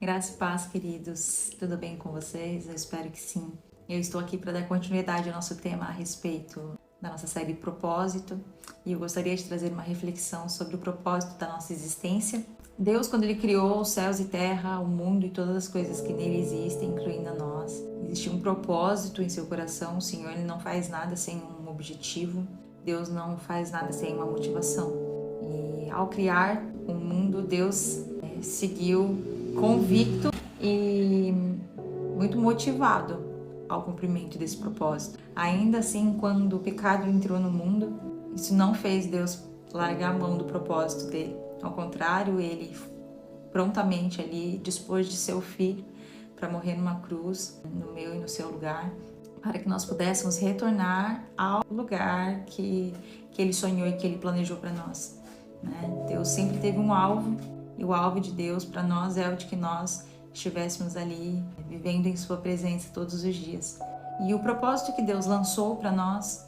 Graça e paz, queridos. Tudo bem com vocês? Eu espero que sim. Eu estou aqui para dar continuidade ao nosso tema a respeito da nossa série Propósito, e eu gostaria de trazer uma reflexão sobre o propósito da nossa existência. Deus, quando Ele criou os céus e terra, o mundo e todas as coisas que nele existem, incluindo a nós, existe um propósito em seu coração. O Senhor, Ele não faz nada sem um objetivo. Deus não faz nada sem uma motivação. E ao criar o mundo, Deus seguiu convicto e muito motivado ao cumprimento desse propósito. Ainda assim, quando o pecado entrou no mundo, isso não fez Deus largar a mão do propósito dele. Ao contrário, ele prontamente ali dispôs de seu filho para morrer numa cruz, no meu e no seu lugar, para que nós pudéssemos retornar ao lugar que ele sonhou e que ele planejou para nós. Deus sempre teve um alvo, e o alvo de Deus para nós é o de que nós estivéssemos ali vivendo em sua presença todos os dias. E o propósito que Deus lançou para nós,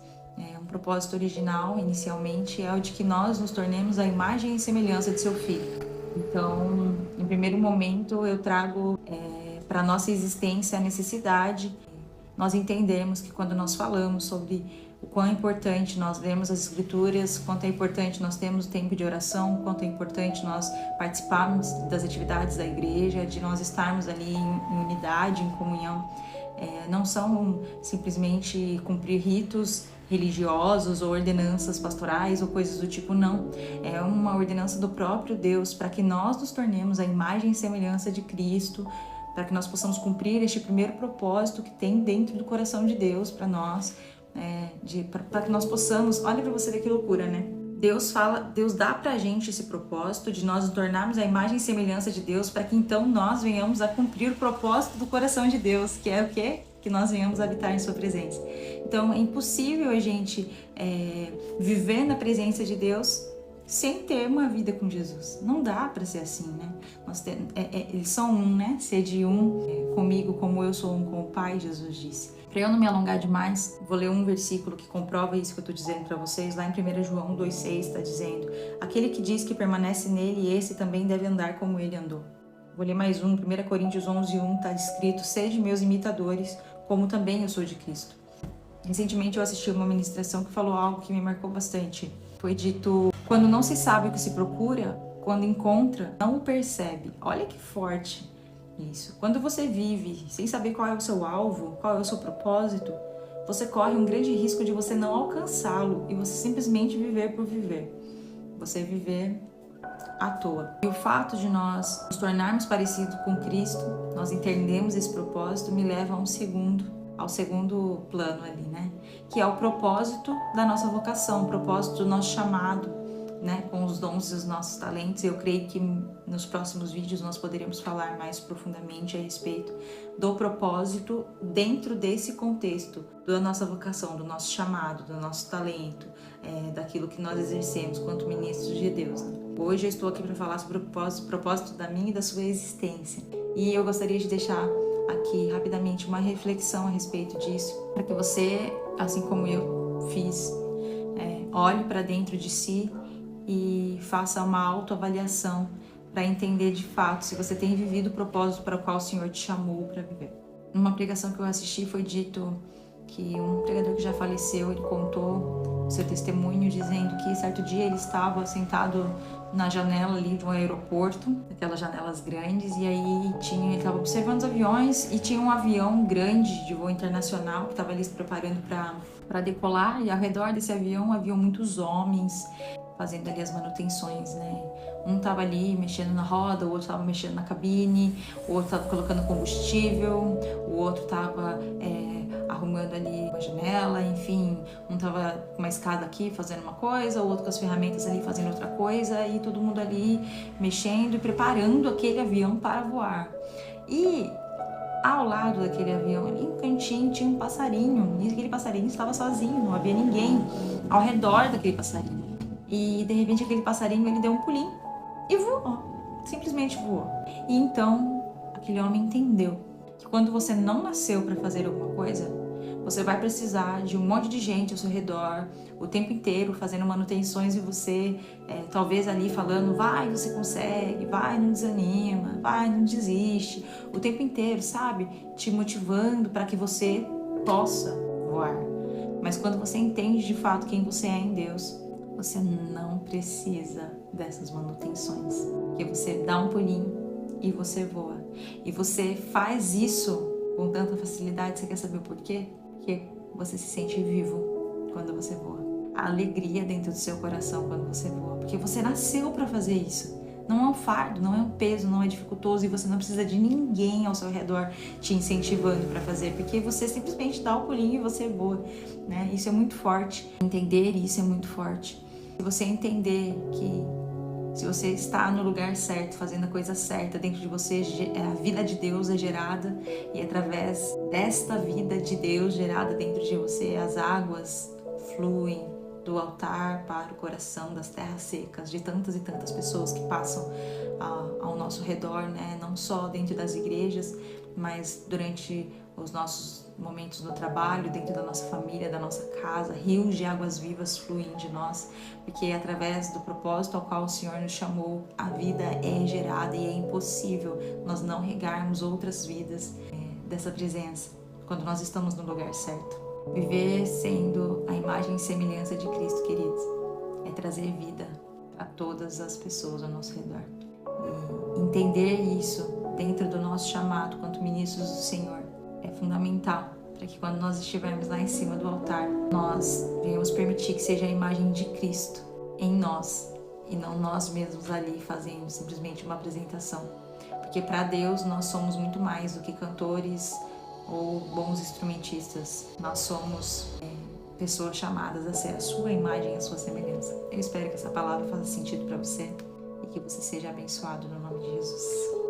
um propósito original inicialmente, é o de que nós nos tornemos a imagem e semelhança de seu Filho. Então, em primeiro momento, eu trago para a nossa existência a necessidade. Nós entendemos que quando nós falamos sobre o quão é importante nós lermos as Escrituras, quanto é importante nós termos tempo de oração, quanto é importante nós participarmos das atividades da igreja, de nós estarmos ali em unidade, em comunhão. Não são simplesmente cumprir ritos religiosos ou ordenanças pastorais ou coisas do tipo, não. É uma ordenança do próprio Deus para que nós nos tornemos a imagem e semelhança de Cristo, para que nós possamos cumprir este primeiro propósito que tem dentro do coração de Deus para nós, para que nós possamos, olha para você ver que loucura, né? Deus dá pra gente esse propósito de nós nos tornarmos a imagem e semelhança de Deus, para que então nós venhamos a cumprir o propósito do coração de Deus, que é o quê? Que nós venhamos a habitar em sua presença. Então é impossível a gente viver na presença de Deus sem ter uma vida com Jesus. Não dá para ser assim, né? Eles são um, né? Sede um comigo como eu sou um com o Pai, Jesus disse. Para eu não me alongar demais, vou ler um versículo que comprova isso que eu estou dizendo para vocês. Lá em 1 João 2,6 está dizendo: aquele que diz que permanece nele, esse também deve andar como ele andou. Vou ler mais um, 1 Coríntios 11:1 está escrito: sede meus imitadores, como também eu sou de Cristo. Recentemente eu assisti uma ministração que falou algo que me marcou bastante. Foi dito: quando não se sabe o que se procura, quando encontra, não o percebe. Olha que forte isso. Quando você vive sem saber qual é o seu alvo, qual é o seu propósito, você corre um grande risco de você não alcançá-lo e você simplesmente viver por viver. Você viver à toa. E o fato de nós nos tornarmos parecidos com Cristo, nós entendemos esse propósito, me leva ao segundo plano ali, né? Que é o propósito da nossa vocação, o propósito do nosso chamado, né? Com os dons e os nossos talentos. Eu creio que nos próximos vídeos nós poderemos falar mais profundamente a respeito do propósito dentro desse contexto da nossa vocação, do nosso chamado, do nosso talento, daquilo que nós exercemos quanto ministros de Deus, né? Hoje eu estou aqui para falar sobre o propósito da minha e da sua existência. E eu gostaria de deixar aqui rapidamente uma reflexão a respeito disso, para que você, assim como eu fiz, olhe para dentro de si e faça uma autoavaliação para entender de fato se você tem vivido o propósito para o qual o Senhor te chamou para viver. Numa pregação que eu assisti foi dito que um pregador que já faleceu, ele contou seu testemunho dizendo que certo dia ele estava sentado na janela ali de um aeroporto, aquelas janelas grandes, e aí ele estava observando os aviões e tinha um avião grande de voo internacional que estava ali se preparando para decolar, e ao redor desse avião haviam muitos homens fazendo ali as manutenções, né? Um estava ali mexendo na roda, o outro estava mexendo na cabine, o outro estava colocando combustível, o outro estava arrumando ali uma janela, enfim, um estava com uma escada aqui fazendo uma coisa, o outro com as ferramentas ali fazendo outra coisa, e todo mundo ali mexendo e preparando aquele avião para voar. E ao lado daquele avião, ali em um cantinho, tinha um passarinho, e aquele passarinho estava sozinho, não havia ninguém ao redor daquele passarinho. E de repente aquele passarinho, ele deu um pulinho e voou, simplesmente voou. E então aquele homem entendeu que quando você não nasceu para fazer alguma coisa, você vai precisar de um monte de gente ao seu redor, o tempo inteiro, fazendo manutenções e você, talvez ali falando, vai, você consegue, vai, não desanima, vai, não desiste, o tempo inteiro, sabe? Te motivando para que você possa voar. Mas quando você entende de fato quem você é em Deus, você não precisa dessas manutenções, porque você dá um pulinho e você voa. E você faz isso com tanta facilidade, você quer saber o porquê? Porque você se sente vivo quando você voa. A alegria dentro do seu coração quando você voa, porque você nasceu para fazer isso. Não é um fardo, não é um peso, não é dificultoso e você não precisa de ninguém ao seu redor te incentivando para fazer, porque você simplesmente dá o pulinho e você voa, né? Isso é muito forte. Entender isso é muito forte. Se você entender que se você está no lugar certo, fazendo a coisa certa, dentro de você a vida de Deus é gerada e através desta vida de Deus gerada dentro de você, as águas fluem do altar para o coração das terras secas, de tantas e tantas pessoas que passam ao nosso redor, né? Não só dentro das igrejas, mas durante os nossos momentos no trabalho, dentro da nossa família, da nossa casa, rios de águas vivas fluem de nós, porque através do propósito ao qual o Senhor nos chamou, a vida é gerada e é impossível nós não regarmos outras vidas dessa presença, quando nós estamos no lugar certo. Viver sendo a imagem e semelhança de Cristo, queridos, é trazer vida a todas as pessoas ao nosso redor. E entender isso dentro do nosso chamado quanto ministros do Senhor é fundamental para que quando nós estivermos lá em cima do altar, nós venhamos permitir que seja a imagem de Cristo em nós e não nós mesmos ali fazendo simplesmente uma apresentação. Porque para Deus nós somos muito mais do que cantores ou bons instrumentistas. Nós somos pessoas chamadas a ser a sua imagem e a sua semelhança. Eu espero que essa palavra faça sentido para você e que você seja abençoado no nome de Jesus.